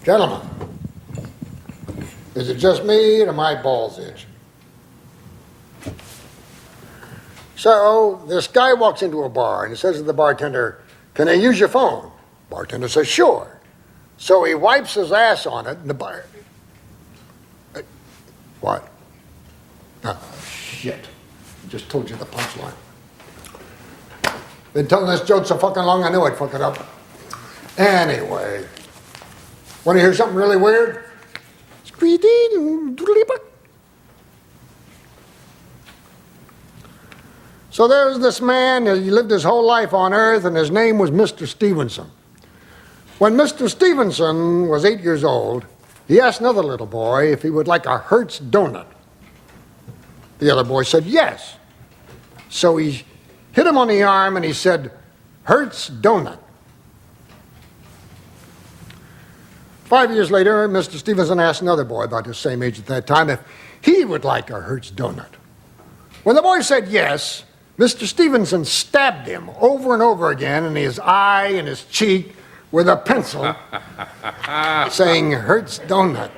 Gentlemen, is it just me or my balls itch? So this guy walks into a bar and he says to the bartender, "Can I use your phone?" Bartender says, "Sure." So he wipes his ass on it and the bar... What? Oh, shit. I just told you the punchline. Been telling this joke so fucking long I knew I'd fuck it up. Anyway. Want to hear something really weird? So there's this man, he lived his whole life on Earth, and his name was Mr. Stevenson. When Mr. Stevenson was 8 years old, he asked another little boy if he would like a Hertz donut. The other boy said yes. So he hit him on the arm and he said, "Hertz donut." 5 years later, Mr. Stevenson asked another boy about the same age at that time if he would like a Hertz donut. When the boy said yes, Mr. Stevenson stabbed him over and over again in his eye and his cheek with a pencil, saying, "Hertz donut."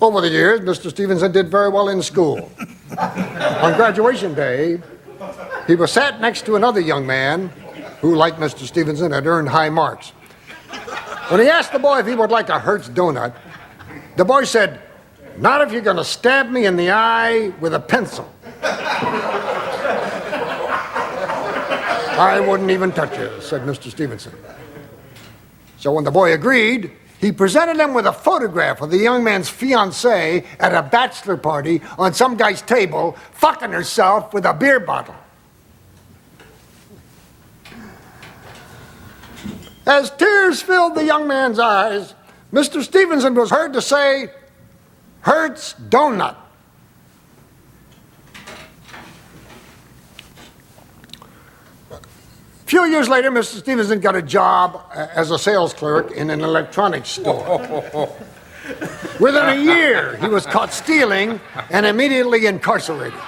Over the years, Mr. Stevenson did very well in school. On graduation day, he was sat next to another young man who, like Mr. Stevenson, had earned high marks. When he asked the boy if he would like a Hertz donut, the boy said, "Not if you're going to stab me in the eye with a pencil." "I wouldn't even touch you," said Mr. Stevenson. So when the boy agreed, he presented him with a photograph of the young man's fiancée at a bachelor party on some guy's table, fucking herself with a beer bottle. As tears filled the young man's eyes, Mr. Stevenson was heard to say, "Hertz donut." A few years later, Mr. Stevenson got a job as a sales clerk in an electronics store. Within a year, he was caught stealing and immediately incarcerated.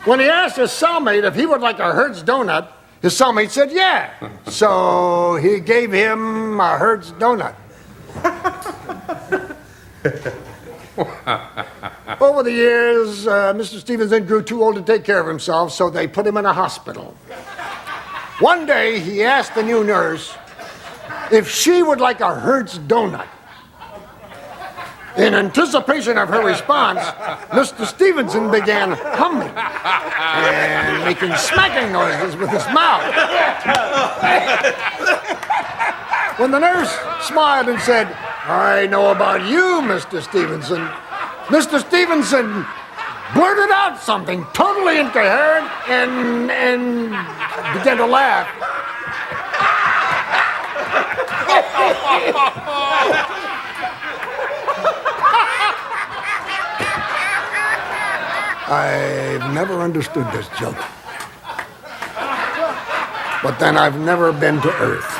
When he asked his cellmate if he would like a Hertz donut, his cellmate said yeah. So he gave him a Hertz donut. Over the years, Mr. Stevenson grew too old to take care of himself, so they put him in a hospital. One day, he asked the new nurse if she would like a Hertz donut. In anticipation of her response, Mr. Stevenson began humming and making smacking noises with his mouth. When the nurse smiled and said, "I know about you, Mr. Stevenson," Mr. Stevenson blurted out something totally incoherent and began to laugh. I've never understood this joke. But then I've never been to Earth.